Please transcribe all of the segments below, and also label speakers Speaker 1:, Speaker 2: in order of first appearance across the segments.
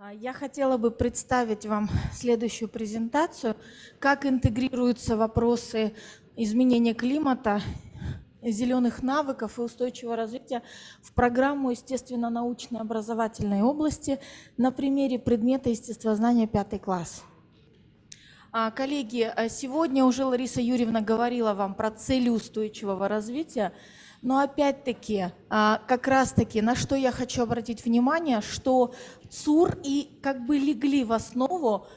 Speaker 1: Я хотела бы представить вам следующую презентацию, как интегрируются вопросы изменения климата, зеленых навыков и устойчивого развития в программу естественно-научной образовательной области на примере предмета естествознания 5 класс. Коллеги, сегодня уже Лариса Юрьевна говорила вам про цели устойчивого развития, но опять-таки, как раз-таки, на что я хочу обратить внимание, что ЦУР и как бы легли в основу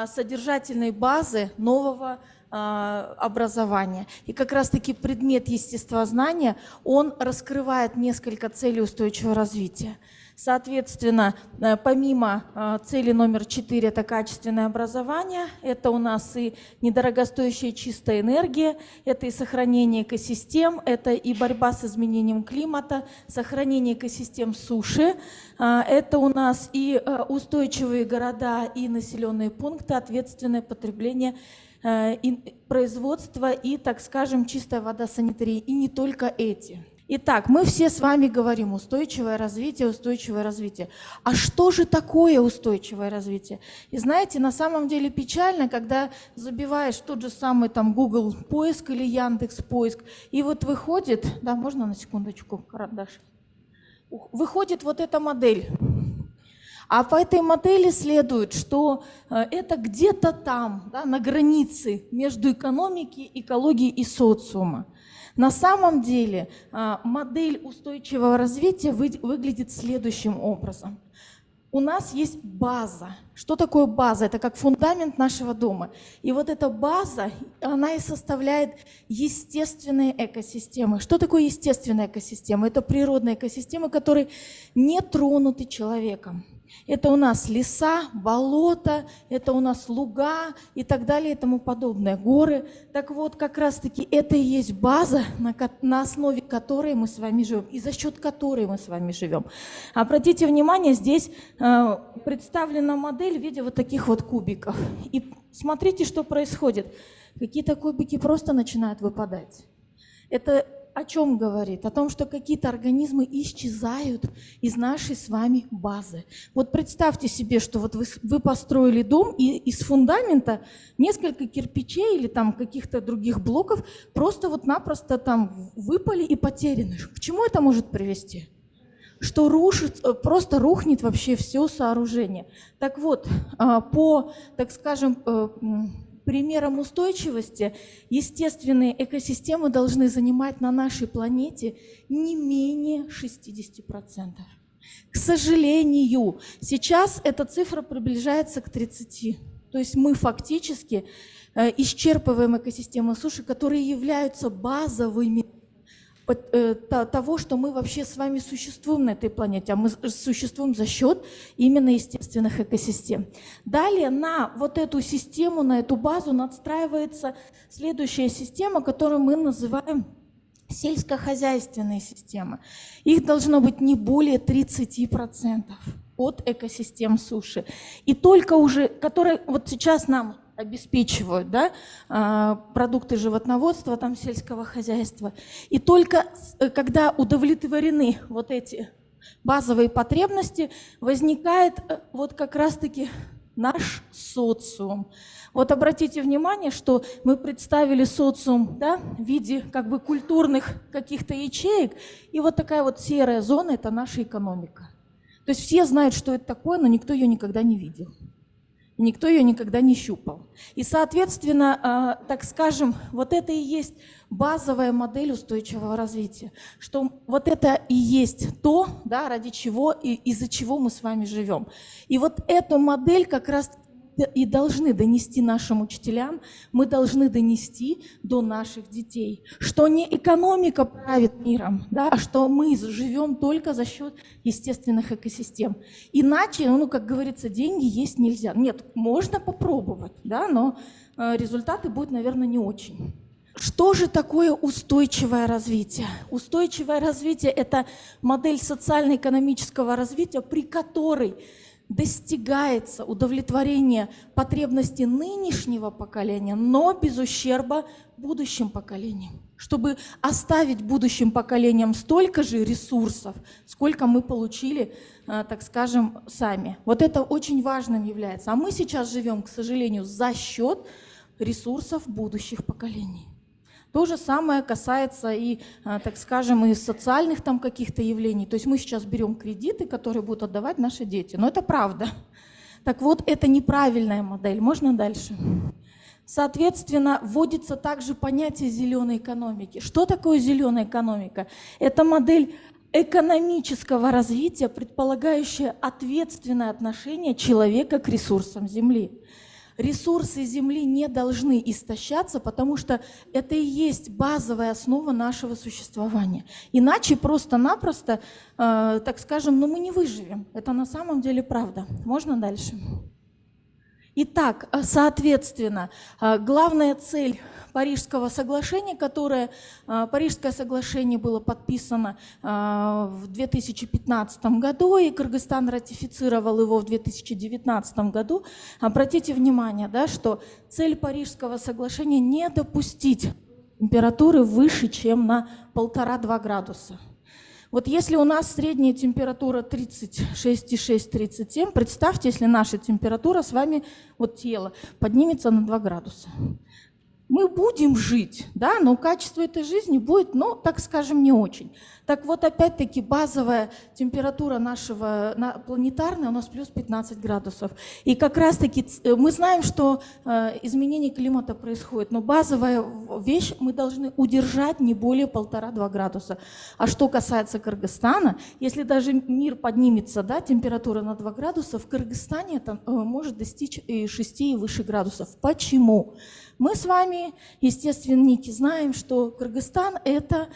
Speaker 1: содержательной базы нового образования. И как раз-таки предмет естествознания, он раскрывает несколько целей устойчивого развития. Соответственно, помимо цели номер 4, это качественное образование, это у нас и недорогостоящая чистая энергия, это и сохранение экосистем, это и борьба с изменением климата, сохранение экосистем суши, это у нас и устойчивые города и населенные пункты, ответственное потребление и производство и, так скажем, чистая вода, санитария, и не только эти. Итак, мы все с вами говорим устойчивое развитие, устойчивое развитие. А что же такое устойчивое развитие? И знаете, на самом деле печально, когда забиваешь тот же самый там Google поиск или Яндекс поиск, и вот выходит, да, можно на секундочку, карандаш, выходит вот эта модель. А по этой модели следует, что это где-то там, да, на границе между экономики, экологией и социума. На самом деле модель устойчивого развития выглядит следующим образом. У нас есть база. Что такое база? Это как фундамент нашего дома. И вот эта база, она и составляет естественные экосистемы. Что такое естественная экосистема? Это природные экосистемы, которые не тронуты человеком. Это у нас леса, болота, это у нас луга и так далее и тому подобное, горы. Так вот, как раз-таки это и есть база, на основе которой мы с вами живем и за счет которой мы с вами живем. Обратите внимание, здесь представлена модель в виде вот таких вот кубиков. И смотрите, что происходит. Какие-то кубики просто начинают выпадать. Это о чем говорит? О том, что какие-то организмы исчезают из нашей с вами базы. Вот представьте себе, что вот вы построили дом, и из фундамента несколько кирпичей или там каких-то других блоков просто вот-напросто там выпали и потеряны. К чему это может привести? Что просто рухнет вообще все сооружение. Так вот, по, так скажем, примером устойчивости, естественные экосистемы должны занимать на нашей планете не менее 60%. К сожалению, сейчас эта цифра приближается к 30%. То есть мы фактически исчерпываем экосистемы суши, которые являются базовыми того, что мы вообще с вами существуем на этой планете, а мы существуем за счет именно естественных экосистем. Далее на вот эту систему, на эту базу надстраивается следующая система, которую мы называем сельскохозяйственные системы. Их должно быть не более 30% от экосистем суши. И только уже, которые вот сейчас нам обеспечивают, да, продукты животноводства, там, сельского хозяйства. И только когда удовлетворены вот эти базовые потребности, возникает вот как раз-таки наш социум. Вот обратите внимание, что мы представили социум, да, в виде как бы культурных каких-то ячеек, и вот такая вот серая зона – это наша экономика. То есть все знают, что это такое, но никто ее никогда не видел. Никто ее никогда не щупал. И, соответственно, так скажем, вот это и есть базовая модель устойчивого развития, что вот это и есть то, да, ради чего и из-за чего мы с вами живем. И вот эту модель как раз и должны донести нашим учителям, мы должны донести до наших детей, что не экономика правит миром, да, а что мы живем только за счет естественных экосистем. Иначе, ну, как говорится, деньги есть нельзя. Нет, можно попробовать, да, но результаты будут, наверное, не очень. Что же такое устойчивое развитие? Устойчивое развитие – это модель социально-экономического развития, при которой достигается удовлетворение потребностей нынешнего поколения, но без ущерба будущим поколениям. чтобы оставить будущим поколениям столько же ресурсов, сколько мы получили, так скажем, сами. Вот это очень важным является. А мы сейчас живем, к сожалению, за счет ресурсов будущих поколений. То же самое касается и, так скажем, и социальных там каких-то явлений. То есть мы сейчас берем кредиты, которые будут отдавать наши дети. Но это правда. Так вот, это неправильная модель. Можно дальше? Соответственно, вводится также понятие зеленой экономики. Что такое зеленая экономика? Это модель экономического развития, предполагающая ответственное отношение человека к ресурсам Земли. Ресурсы Земли не должны истощаться, потому что это и есть базовая основа нашего существования. Иначе просто-напросто, так скажем, мы не выживем. Это на самом деле правда. Можно дальше? Итак, соответственно, главная цель Парижского соглашения, Парижское соглашение было подписано в 2015 году, и Кыргызстан ратифицировал его в 2019 году. Обратите внимание, да, что цель Парижского соглашения не допустить температуры выше, чем на 1,5–2 градуса. Вот если у нас средняя температура 36,6–37, представьте, если наша температура с вами, вот тело, поднимется на 2 градуса. Мы будем жить, да, но качество этой жизни будет, ну, так скажем, не очень. Так вот, опять-таки, базовая температура нашего планетарная у нас плюс 15 градусов. И как раз-таки мы знаем, что изменение климата происходит, но базовая вещь мы должны удержать не более 1,5–2 градуса. А что касается Кыргызстана, если даже мир поднимется, да, температура на 2 градуса, в Кыргызстане это может достичь 6 и выше градусов. Почему? Мы с вами, естественники, знаем, что Кыргызстан это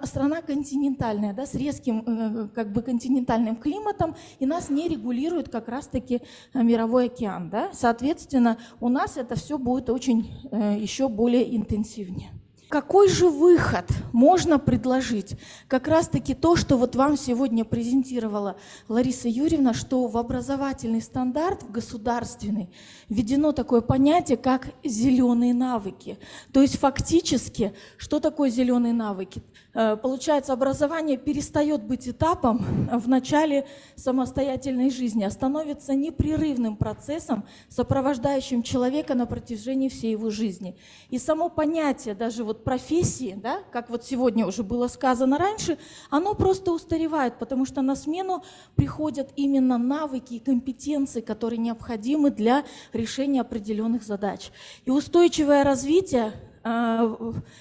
Speaker 1: страна континентальная, да, с резким как бы континентальным климатом, и нас не регулирует как раз-таки мировой океан. Да? Соответственно, у нас это все будет очень еще более интенсивнее. Какой же выход можно предложить? Как раз-таки то, что вот вам сегодня презентировала Лариса Юрьевна, что в образовательный стандарт, в государственный, введено такое понятие, как зеленые навыки. То есть фактически, что такое зеленые навыки? Получается, образование перестает быть этапом в начале самостоятельной жизни, а становится непрерывным процессом, сопровождающим человека на протяжении всей его жизни. И само понятие даже вот профессии, да, как вот сегодня уже было сказано раньше, оно просто устаревает, потому что на смену приходят именно навыки и компетенции, которые необходимы для решения определенных задач. И устойчивое развитие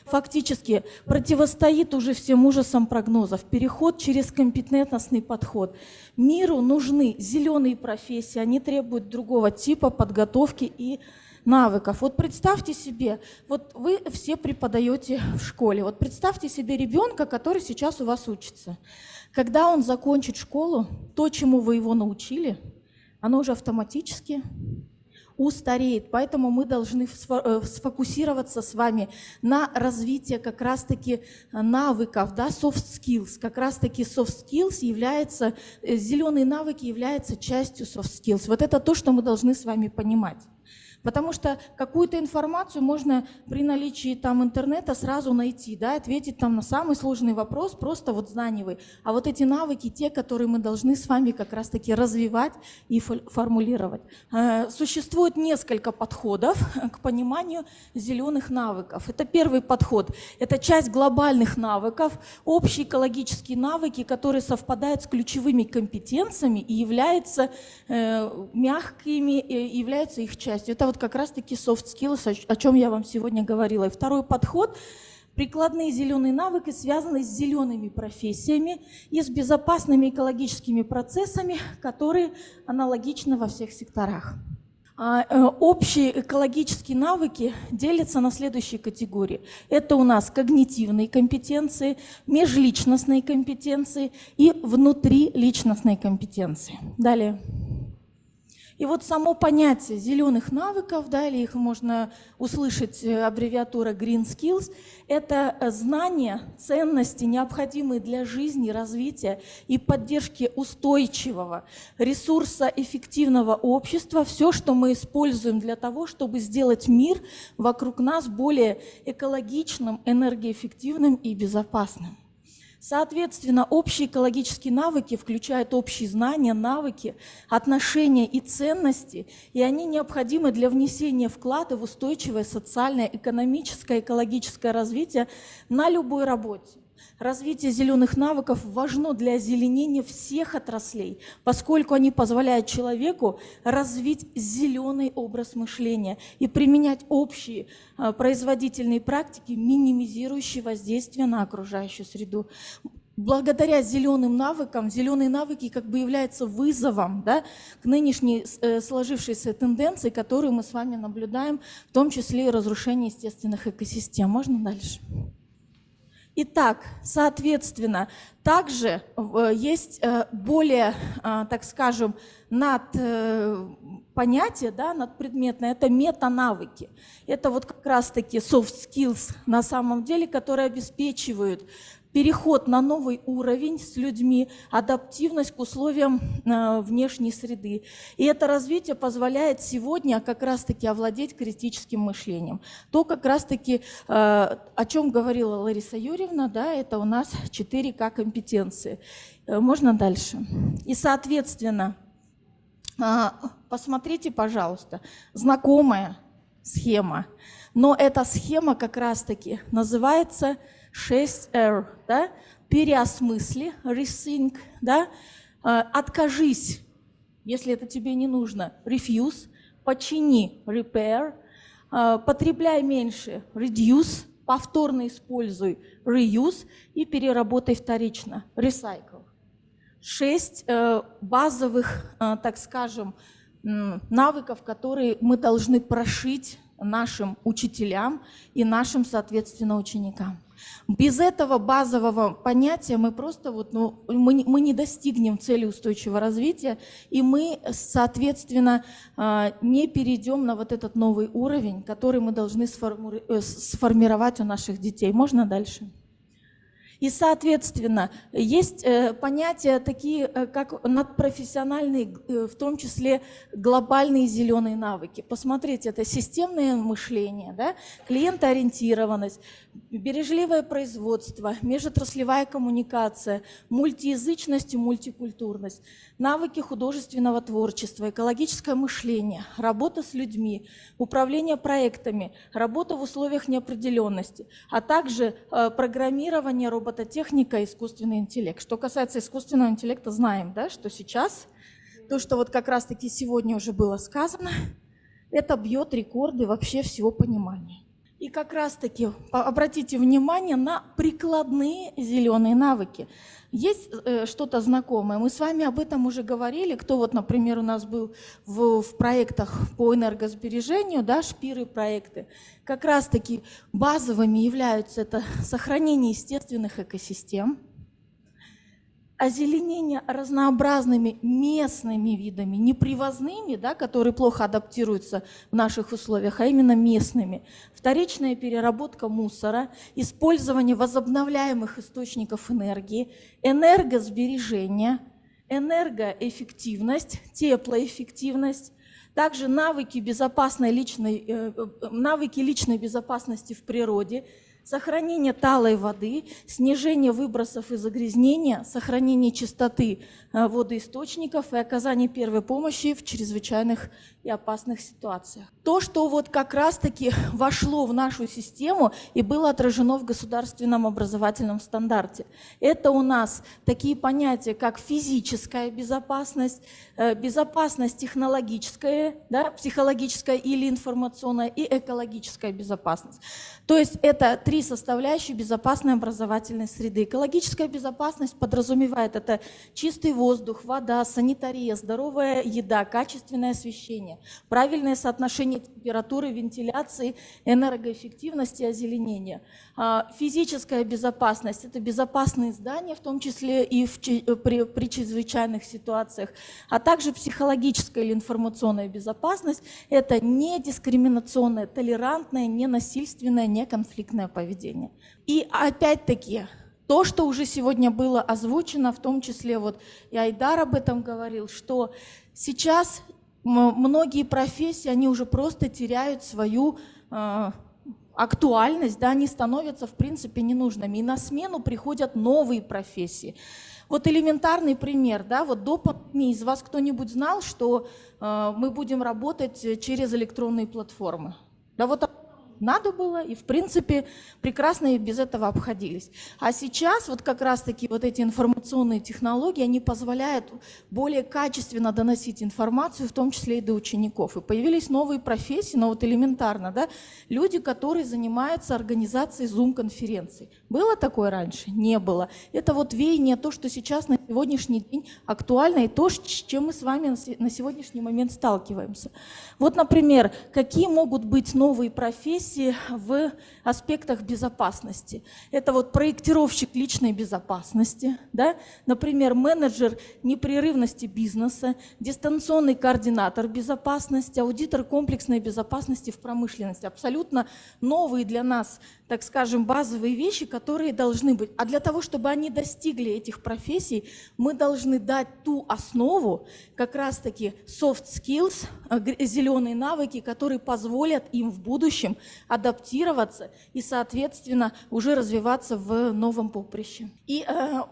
Speaker 1: фактически противостоит уже всем ужасам прогнозов. Переход через компетентностный подход. Миру нужны зеленые профессии, они требуют другого типа подготовки и навыков. Вот представьте себе, вот вы все преподаете в школе, вот представьте себе ребенка, который сейчас у вас учится. Когда он закончит школу, то, чему вы его научили, оно уже автоматически устареет. Поэтому мы должны сфокусироваться с вами на развитии как раз-таки навыков, да, soft skills. Как раз-таки soft skills является, зеленые навыки являются частью soft skills. Вот это то, что мы должны с вами понимать. Потому что какую-то информацию можно при наличии там интернета сразу найти, да, ответить там на самый сложный вопрос, просто вот знаниевый. А вот эти навыки, те, которые мы должны с вами как раз-таки развивать и формулировать. Существует несколько подходов к пониманию зеленых навыков. Это первый подход. Это часть глобальных навыков, общие экологические навыки, которые совпадают с ключевыми компетенциями и являются мягкими, и являются их частью. Это вот как раз-таки soft skills, о чем я вам сегодня говорила. И второй подход – прикладные зеленые навыки, связанные с зелеными профессиями и с безопасными экологическими процессами, которые аналогичны во всех секторах. Общие экологические навыки делятся на следующие категории. Это у нас когнитивные компетенции, межличностные компетенции и внутриличностные компетенции. Далее. И вот само понятие зеленых навыков, да, или их можно услышать аббревиатура Green Skills, это знания, ценности, необходимые для жизни, развития и поддержки устойчивого, ресурсоэффективного общества, все, что мы используем для того, чтобы сделать мир вокруг нас более экологичным, энергоэффективным и безопасным. Соответственно, общие экологические навыки включают общие знания, навыки, отношения и ценности, и они необходимы для внесения вклада в устойчивое социальное, экономическое, экологическое развитие на любой работе. Развитие зеленых навыков важно для озеленения всех отраслей, поскольку они позволяют человеку развить зеленый образ мышления и применять общие производительные практики, минимизирующие воздействие на окружающую среду. Благодаря зеленым навыкам, зеленые навыки как бы являются вызовом, да, к нынешней сложившейся тенденции, которую мы с вами наблюдаем, в том числе и разрушение естественных экосистем. Можно дальше? Итак, соответственно, также есть более, так скажем, понятие, да, надпредметное, это метанавыки. Это вот как раз-таки soft skills на самом деле, которые обеспечивают переход на новый уровень с людьми, адаптивность к условиям внешней среды. И это развитие позволяет сегодня как раз-таки овладеть критическим мышлением. То как раз-таки, о чем говорила Лариса Юрьевна, да, это у нас 4К компетенции. Можно дальше? И, соответственно, посмотрите, пожалуйста, знакомая схема, но эта схема как раз-таки называется 6R, да? Переосмысли, rethink, да? Откажись, если это тебе не нужно, refuse, почини, repair, потребляй меньше, reduce, повторно используй, reuse и переработай вторично, recycle. 6 базовых, так скажем, навыков, которые мы должны прошить нашим учителям и нашим, соответственно, ученикам. Без этого базового понятия мы просто мы не достигнем цели устойчивого развития, и мы, соответственно, не перейдем на вот этот новый уровень, который мы должны сформировать у наших детей. Можно дальше? И, соответственно, есть понятия такие, как надпрофессиональные, в том числе глобальные зеленые навыки. Посмотрите, это системное мышление, да? Клиентоориентированность, бережливое производство, межотраслевая коммуникация, мультиязычность и мультикультурность, навыки художественного творчества, экологическое мышление, работа с людьми, управление проектами, работа в условиях неопределенности, а также программирование, робототехника, искусственный интеллект. Что касается искусственного интеллекта, знаем, да, что сейчас, то, что вот как раз-таки сегодня уже было сказано, это бьет рекорды вообще всего понимания. И как раз-таки обратите внимание на прикладные зеленые навыки. Есть что-то знакомое? Мы с вами об этом уже говорили. Кто вот, например, у нас был в проектах по энергосбережению, да, шпиры проекты. Как раз-таки базовыми являются это сохранение естественных экосистем, озеленение разнообразными местными видами, не привозными, да, которые плохо адаптируются в наших условиях, а именно местными. Вторичная переработка мусора, использование возобновляемых источников энергии, энергосбережение, энергоэффективность, теплоэффективность, также навыки личной безопасности в природе, сохранение талой воды, снижение выбросов и загрязнения, сохранение чистоты водоисточников и оказание первой помощи в чрезвычайных и опасных ситуациях. То, что вот как раз-таки вошло в нашу систему и было отражено в государственном образовательном стандарте, это у нас такие понятия, как физическая безопасность, безопасность технологическая, да, психологическая или информационная, и экологическая безопасность. То есть это 3 3 составляющие безопасной образовательной среды. Экологическая безопасность подразумевает это чистый воздух, вода, санитария, здоровая еда, качественное освещение, правильное соотношение температуры, вентиляции, энергоэффективности, озеленения. Физическая безопасность – это безопасные здания, в том числе и при чрезвычайных ситуациях, а также психологическая или информационная безопасность – это недискриминационное, толерантное, ненасильственное, неконфликтное поведение. И опять-таки, то, что уже сегодня было озвучено, в том числе вот и Айдар об этом говорил, что сейчас многие профессии, они уже просто теряют свою актуальность, да, они становятся, в принципе, ненужными. И на смену приходят новые профессии. Вот элементарный пример, да, вот до пандемии из вас кто-нибудь знал, что мы будем работать через электронные платформы? Да вот надо было, и в принципе прекрасно и без этого обходились. А сейчас вот как раз-таки вот эти информационные технологии, они позволяют более качественно доносить информацию, в том числе и до учеников. И появились новые профессии, но вот элементарно, да, люди, которые занимаются организацией Zoom-конференций. Было такое раньше? Не было. Это вот веяние, то, что сейчас на сегодняшний день актуально, и то, с чем мы с вами на сегодняшний момент сталкиваемся. Вот, например, какие могут быть новые профессии в аспектах безопасности? Это вот проектировщик личной безопасности, да? Например, менеджер непрерывности бизнеса, дистанционный координатор безопасности, аудитор комплексной безопасности в промышленности. Абсолютно новые для нас, так скажем, базовые вещи, которые должны быть. А для того, чтобы они достигли этих профессий, мы должны дать ту основу, как раз-таки soft skills, зеленые навыки, которые позволят им в будущем адаптироваться и, соответственно, уже развиваться в новом поприще. И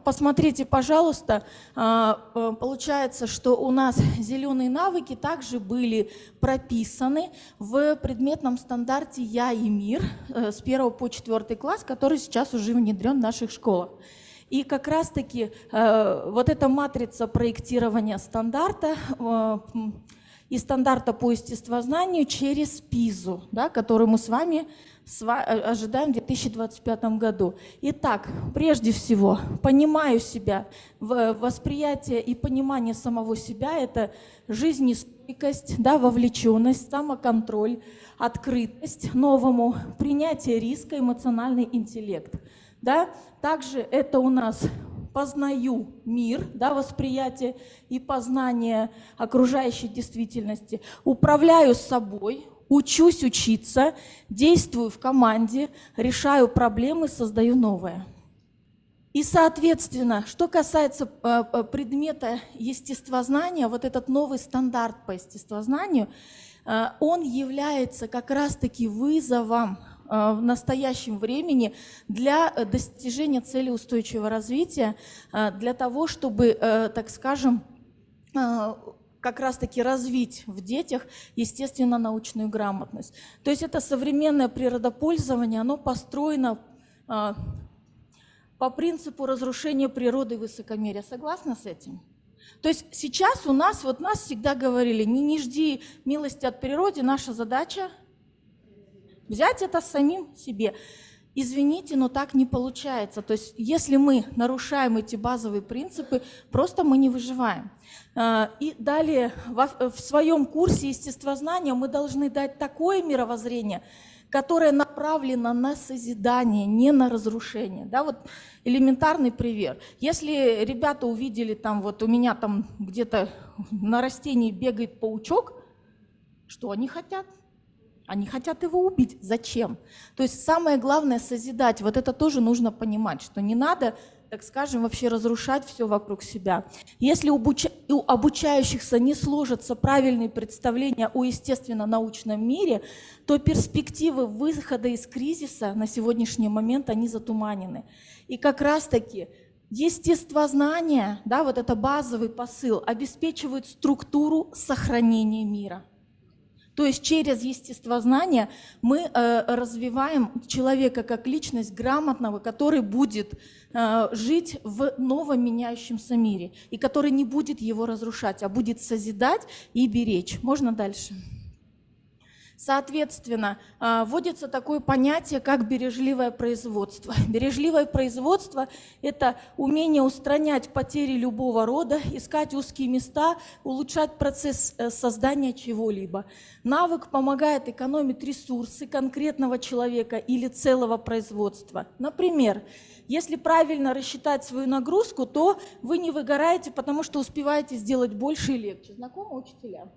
Speaker 1: посмотрите, пожалуйста, получается, что у нас зеленые навыки также были прописаны в предметном стандарте «Я и мир» с 1 по 4 класс, который сейчас уже внедрен в наших школах. И как раз-таки вот эта матрица проектирования стандарта и стандарта по естествознанию через ПИЗу, да, которую мы с вами ожидаем в 2025 году. Итак, прежде всего, понимаю себя, восприятие и понимание самого себя – это жизнестойкость, да, вовлеченность, самоконтроль, открытость новому, принятие риска, эмоциональный интеллект. Да? Также это у нас познаю мир, да, восприятие и познание окружающей действительности, управляю собой, учусь учиться, действую в команде, решаю проблемы, создаю новое. И, соответственно, что касается предмета естествознания, вот этот новый стандарт по естествознанию, он является как раз-таки вызовом в настоящем времени для достижения цели устойчивого развития, для того, чтобы, так скажем, как раз-таки развить в детях естественно-научную грамотность. То есть это современное природопользование, оно построено по принципу разрушения природы и высокомерия. Согласна с этим? То есть сейчас у нас, вот нас всегда говорили, не жди милости от природы, наша задача взять это самим себе. Извините, но так не получается. То есть если мы нарушаем эти базовые принципы, просто мы не выживаем. И далее в своем курсе естествознания мы должны дать такое мировоззрение, которое направлено на созидание, не на разрушение. Да, вот элементарный пример. Если ребята увидели, там, вот у меня там где-то на растении бегает паучок, что они хотят? Они хотят его убить. Зачем? То есть самое главное созидать. Вот это тоже нужно понимать, что не надо, так скажем, вообще разрушать все вокруг себя. Если у обучающихся не сложатся правильные представления о естественно-научном мире, то перспективы выхода из кризиса на сегодняшний момент, они затуманены. И как раз-таки естествознание, да, вот это базовый посыл, обеспечивает структуру сохранения мира. То есть через естествознание мы развиваем человека как личность грамотного, который будет жить в новом меняющемся мире и который не будет его разрушать, а будет созидать и беречь. Можно дальше? Соответственно, вводится такое понятие, как бережливое производство. Бережливое производство – это умение устранять потери любого рода, искать узкие места, улучшать процесс создания чего-либо. Навык помогает экономить ресурсы конкретного человека или целого производства. Например, если правильно рассчитать свою нагрузку, то вы не выгораете, потому что успеваете сделать больше и легче. Знакомы учителям?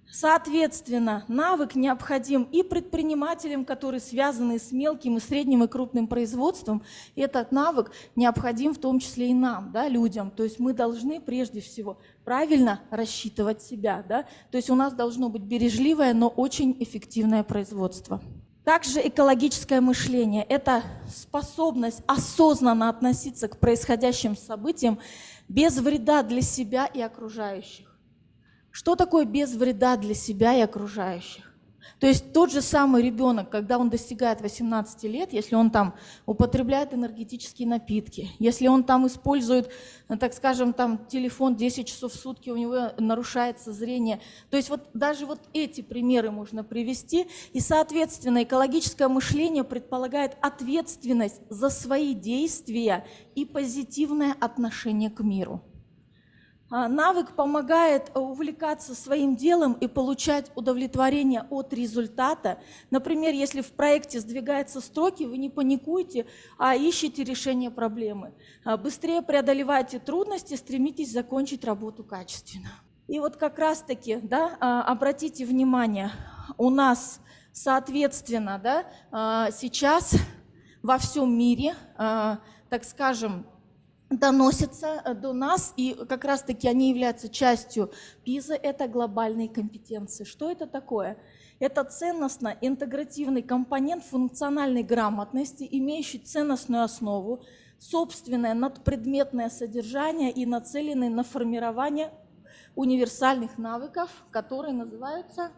Speaker 1: Соответственно, навык необходим и предпринимателям, которые связаны с мелким и средним и крупным производством. И этот навык необходим в том числе и нам, да, людям. То есть мы должны прежде всего правильно рассчитывать себя. Да? То есть у нас должно быть бережливое, но очень эффективное производство. Также экологическое мышление – это способность осознанно относиться к происходящим событиям без вреда для себя и окружающих. Что такое без вреда для себя и окружающих? То есть тот же самый ребенок, когда он достигает 18 лет, если он там употребляет энергетические напитки, если он там использует, так скажем, там телефон 10 часов в сутки, у него нарушается зрение. То есть вот даже вот эти примеры можно привести. И, соответственно, экологическое мышление предполагает ответственность за свои действия и позитивное отношение к миру. Навык помогает увлекаться своим делом и получать удовлетворение от результата. Например, если в проекте сдвигаются строки, вы не паникуете, а ищете решение проблемы. Быстрее преодолевайте трудности, стремитесь закончить работу качественно. И вот как раз-таки, да, обратите внимание, у нас, соответственно, да, сейчас во всем мире, так скажем, доносятся до нас, и как раз-таки они являются частью ПИЗа, это глобальные компетенции. Что это такое? Это ценностно-интегративный компонент функциональной грамотности, имеющий ценностную основу, собственное надпредметное содержание и нацеленный на формирование универсальных навыков, которые называются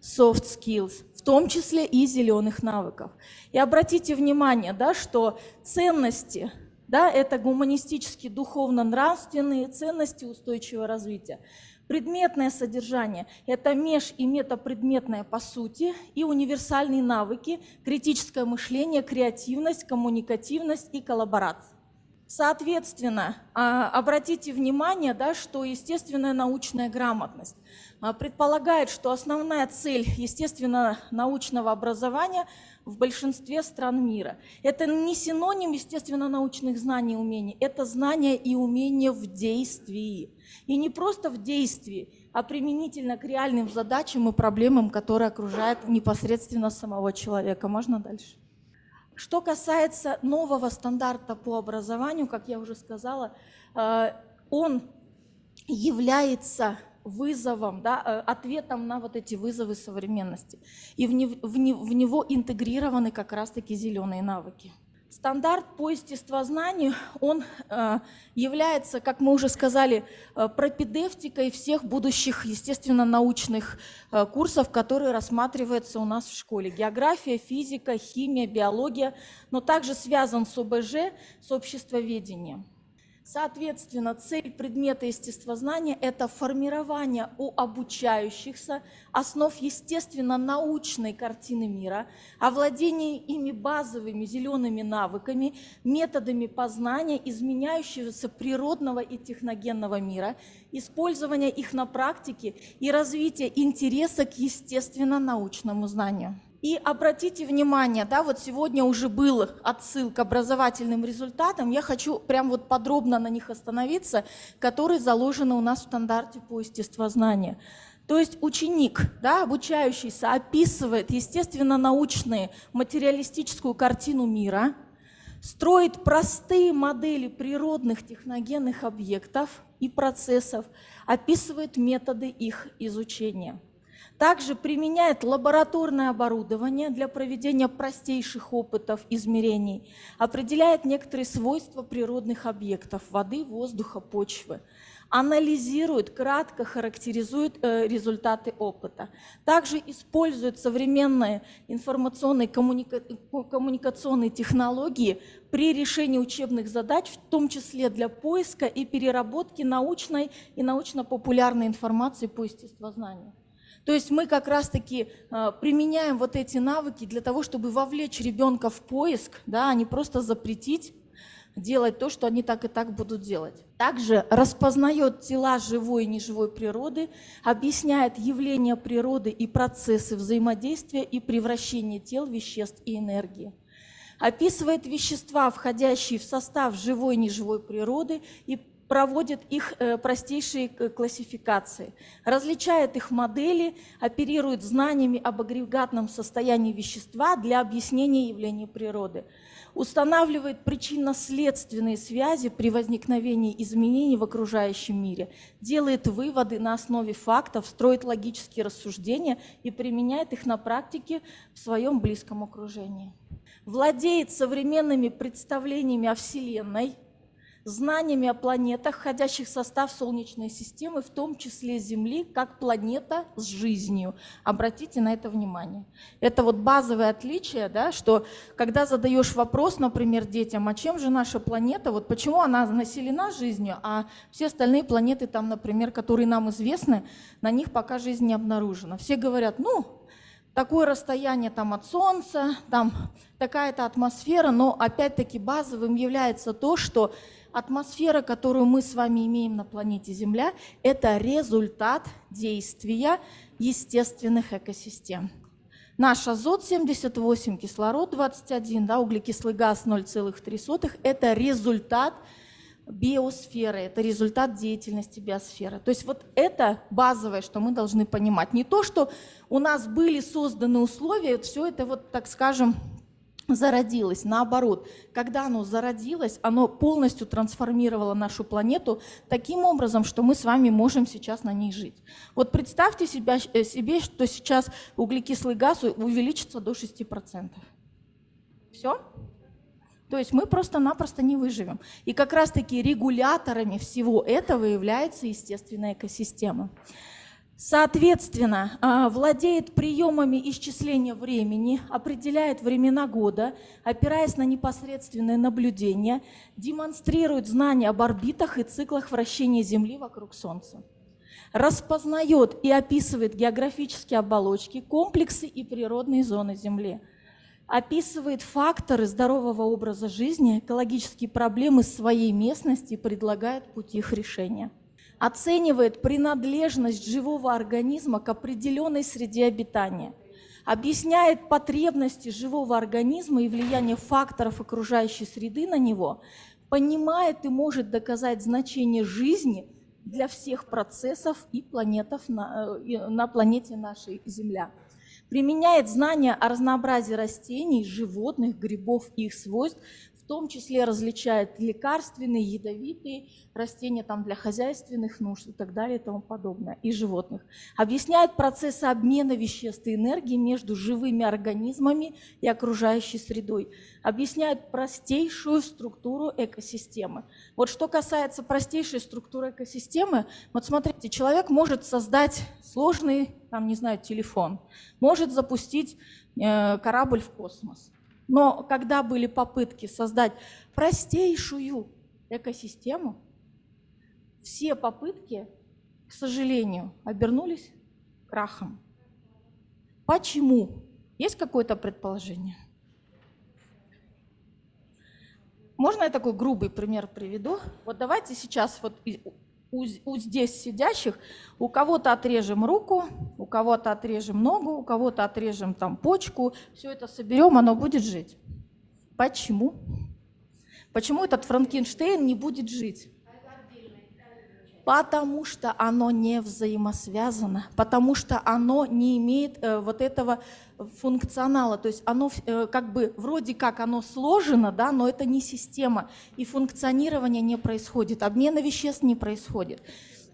Speaker 1: soft skills, в том числе и зеленых навыков. И обратите внимание, да, что ценности, да, это гуманистические, духовно-нравственные ценности устойчивого развития. Предметное содержание – это меж- и метапредметное по сути, и универсальные навыки, критическое мышление, креативность, коммуникативность и коллаборация. Соответственно, обратите внимание, да, что естественная научная грамотность предполагает, что основная цель естественно-научного образования в большинстве стран мира – это не синоним естественно-научных знаний и умений, это знания и умения в действии. И не просто в действии, а применительно к реальным задачам и проблемам, которые окружают непосредственно самого человека. Можно дальше? Что касается нового стандарта по образованию, как я уже сказала, он является вызовом, да, ответом на вот эти вызовы современности. И в него интегрированы как раз-таки зеленые навыки. Стандарт по естествознанию, он является, как мы уже сказали, пропедевтикой всех будущих естественно-научных курсов, которые рассматриваются у нас в школе. География, физика, химия, биология, но также связан с ОБЖ, с обществоведением. Соответственно, цель предмета естествознания – это формирование у обучающихся основ естественно-научной картины мира, овладение ими базовыми зелеными навыками, методами познания изменяющегося природного и техногенного мира, использование их на практике и развитие интереса к естественно-научному знанию. И обратите внимание, да, вот сегодня уже был отсыл к образовательным результатам, я хочу прям вот подробно на них остановиться, которые заложены у нас в стандарте по естествознанию. То есть ученик, да, обучающийся, описывает естественно-научную материалистическую картину мира, строит простые модели природных техногенных объектов и процессов, описывает методы их изучения. Также применяет лабораторное оборудование для проведения простейших опытов измерений, определяет некоторые свойства природных объектов – воды, воздуха, почвы, анализирует, кратко характеризует результаты опыта. Также использует современные информационные коммуникационные технологии при решении учебных задач, в том числе для поиска и переработки научной и научно-популярной информации по естествознанию. То есть мы как раз-таки применяем вот эти навыки для того, чтобы вовлечь ребенка в поиск, да, а не просто запретить делать то, что они так и так будут делать. Также распознает тела живой и неживой природы, объясняет явления природы и процессы взаимодействия и превращения тел, веществ и энергии. Описывает вещества, входящие в состав живой и неживой природы, и проводит их простейшие классификации, различает их модели, оперирует знаниями об агрегатном состоянии вещества для объяснения явлений природы, устанавливает причинно-следственные связи при возникновении изменений в окружающем мире, делает выводы на основе фактов, строит логические рассуждения и применяет их на практике в своем близком окружении. Владеет современными представлениями о Вселенной, знаниями о планетах, входящих в состав Солнечной системы, в том числе Земли, как планета с жизнью. Обратите на это внимание. Это вот базовое отличие, да, что когда задаешь вопрос, например, детям, а чем же наша планета, вот почему она населена жизнью, а все остальные планеты, там, например, которые нам известны, на них пока жизнь не обнаружена. Все говорят, ну, такое расстояние там от Солнца, там такая-то атмосфера, но опять-таки базовым является то, что атмосфера, которую мы с вами имеем на планете Земля, это результат действия естественных экосистем. Наш азот 78, кислород 21, да, углекислый газ 0,3 – это результат биосферы, это результат деятельности биосферы. То есть вот это базовое, что мы должны понимать. Не то, что у нас были созданы условия, все это вот, так скажем, зародилось. Наоборот, когда оно зародилось, оно полностью трансформировало нашу планету таким образом, что мы с вами можем сейчас на ней жить. Вот представьте себе, что сейчас углекислый газ увеличится до 6%. Все? То есть мы просто-напросто не выживем. И как раз-таки регуляторами всего этого является естественная экосистема. Соответственно, владеет приемами исчисления времени, определяет времена года, опираясь на непосредственное наблюдение, демонстрирует знания об орбитах и циклах вращения Земли вокруг Солнца. Распознает и описывает географические оболочки, комплексы и природные зоны Земли. Описывает факторы здорового образа жизни, экологические проблемы своей местности и предлагает пути их решения. Оценивает принадлежность живого организма к определенной среде обитания, объясняет потребности живого организма и влияние факторов окружающей среды на него, понимает и может доказать значение жизни для всех процессов и планетов на планете нашей Земля. Применяет знания о разнообразии растений, животных, грибов и их свойств, в том числе различает лекарственные, ядовитые растения там, для хозяйственных нужд и так далее и тому подобное, и животных. Объясняет процессы обмена веществ и энергии между живыми организмами и окружающей средой. Объясняет простейшую структуру экосистемы. Вот что касается простейшей структуры экосистемы, вот смотрите, человек может создать сложный, там, не знаю, телефон, может запустить корабль в космос. Но когда были попытки создать простейшую экосистему, все попытки, к сожалению, обернулись крахом. Почему? Есть какое-то предположение? Можно я такой грубый пример приведу? Вот давайте сейчас вот у здесь сидящих у кого-то отрежем руку, у кого-то отрежем ногу, у кого-то отрежем там почку, все это соберем, оно будет жить. Почему? Почему этот Франкенштейн не будет жить? Потому что оно не взаимосвязано, потому что оно не имеет вот этого функционала, то есть оно как бы вроде как оно сложено, да, но это не система, и функционирование не происходит, обмена веществ не происходит.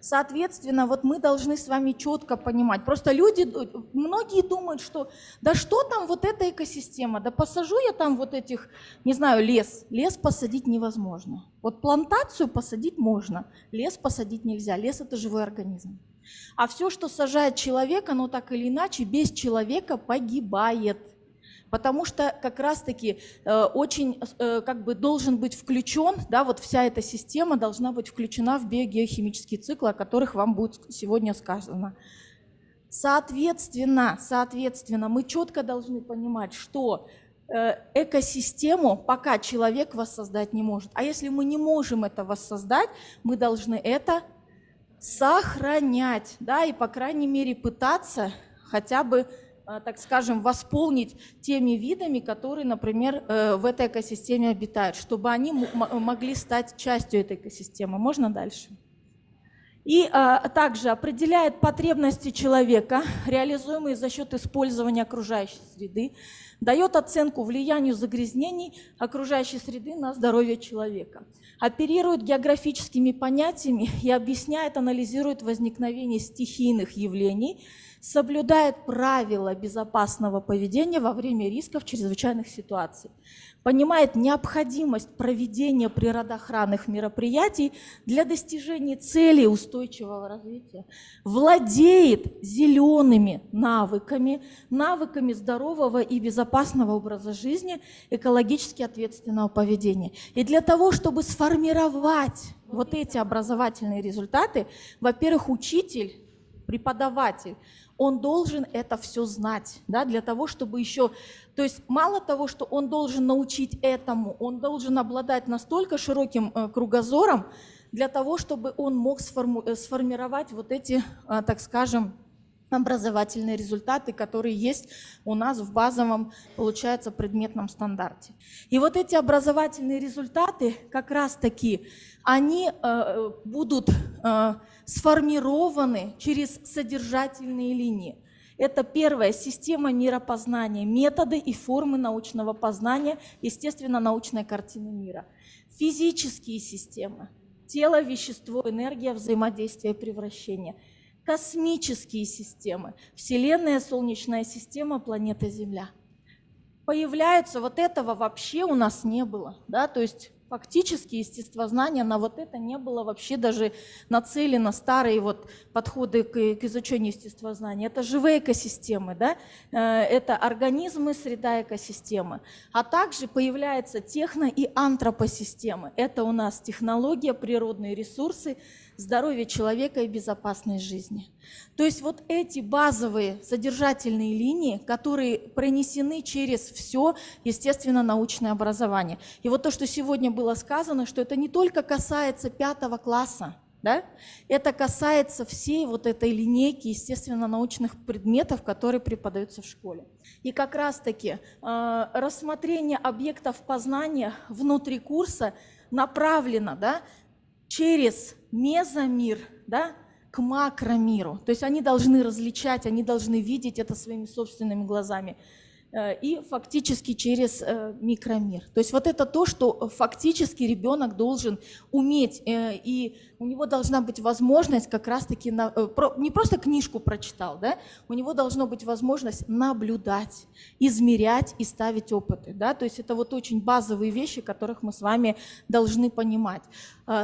Speaker 1: Соответственно, вот мы должны с вами четко понимать. Просто люди, многие думают, что да что там вот эта экосистема, да посажу я там вот этих, не знаю, лес. Лес посадить невозможно. Вот плантацию посадить можно, лес посадить нельзя. Лес – это живой организм. А все, что сажает человек, оно так или иначе без человека погибает. Потому что как раз-таки очень как бы должен быть включен, да, вот вся эта система должна быть включена в биогеохимические циклы, о которых вам будет сегодня сказано. Соответственно, мы четко должны понимать, что экосистему пока человек воссоздать не может. А если мы не можем это воссоздать, мы должны это сохранять, да, и, по крайней мере, пытаться хотя бы, так скажем, восполнить теми видами, которые, например, в этой экосистеме обитают, чтобы они могли стать частью этой экосистемы. Можно дальше? И также определяет потребности человека, реализуемые за счет использования окружающей среды, дает оценку влиянию загрязнений окружающей среды на здоровье человека, оперирует географическими понятиями и объясняет, анализирует возникновение стихийных явлений, соблюдает правила безопасного поведения во время рисков чрезвычайных ситуаций, понимает необходимость проведения природоохранных мероприятий для достижения целей устойчивого развития, владеет зелеными навыками, навыками здорового и безопасного образа жизни, экологически ответственного поведения. И для того, чтобы сформировать вот эти образовательные результаты, во-первых, учитель, преподаватель, он должен это все знать, да, для того, чтобы еще, то есть мало того, что он должен научить этому, он должен обладать настолько широким кругозором, для того, чтобы он мог сформировать вот эти, так скажем, образовательные результаты, которые есть у нас в базовом, получается, предметном стандарте. И вот эти образовательные результаты как раз-таки, они будут сформированы через содержательные линии. Это первое – система миропознания, методы и формы научного познания, естественно, научная картина мира. Физические системы – тело, вещество, энергия, взаимодействие, превращение. Космические системы – Вселенная, Солнечная система, планета Земля. Появляются, вот этого вообще у нас не было, да, то есть фактически естествознание на вот это не было вообще даже нацелено, старые вот подходы к изучению естествознания. Это живые экосистемы, да? Это организмы, среда, экосистемы. А также появляются техно- и антропосистемы. Это у нас технология, природные ресурсы, здоровье человека и безопасность жизни. То есть вот эти базовые содержательные линии, которые пронесены через все, естественно, научное образование. И вот то, что сегодня было сказано, что это не только касается 5 класса, да? Это касается всей вот этой линейки, естественно, научных предметов, которые преподаются в школе. И как раз-таки рассмотрение объектов познания внутри курса направлено, да, через мезомир, да, к макромиру. То есть они должны различать, они должны видеть это своими собственными глазами. И фактически через микромир. То есть вот это то, что фактически ребенок должен уметь, и у него должна быть возможность как раз-таки, не просто книжку прочитал, да, у него должна быть возможность наблюдать, измерять и ставить опыты. Да? То есть это вот очень базовые вещи, которых мы с вами должны понимать.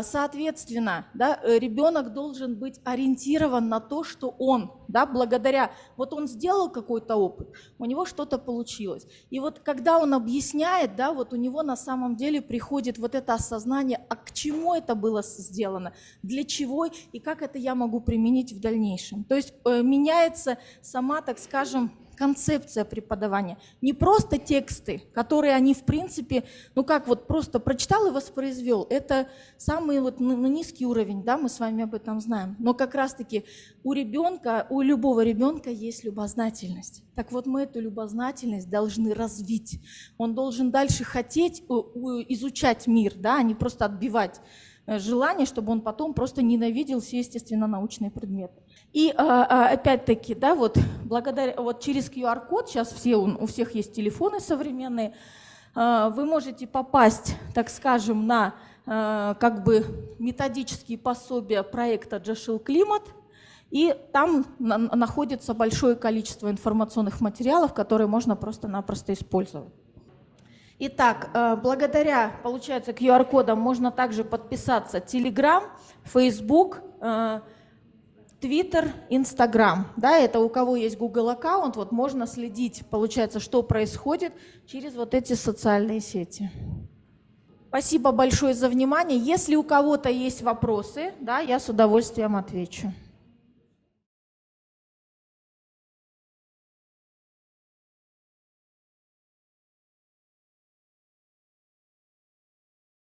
Speaker 1: Соответственно, да, ребенок должен быть ориентирован на то, что он, да, благодаря, вот он сделал какой-то опыт, у него что-то получилось. И вот когда он объясняет, да, вот у него на самом деле приходит вот это осознание, а к чему это было сделано, для чего и как это я могу применить в дальнейшем. То есть меняется сама, так скажем, концепция преподавания. Не просто тексты, которые они в принципе, ну как вот просто прочитал и воспроизвел. Это самый вот низкий уровень, да, мы с вами об этом знаем. Но как раз-таки у ребенка, у любого ребенка есть любознательность. Так вот мы эту любознательность должны развить. Он должен дальше хотеть изучать мир, да, а не просто отбивать желание, чтобы он потом просто ненавидел все естественно-научные предметы. И опять-таки, да, вот благодаря вот через QR-код, сейчас у всех есть телефоны современные, вы можете попасть, так скажем, на как бы методические пособия проекта Джашил Климат, и там находится большое количество информационных материалов, которые можно просто-напросто использовать. Итак, благодаря, получается, QR-кодам можно также подписаться Telegram, Facebook, Twitter, Instagram. Да, это у кого есть Google аккаунт, вот можно следить, получается, что происходит через вот эти социальные сети. Спасибо большое за внимание. Если у кого-то есть вопросы, да, я с удовольствием отвечу.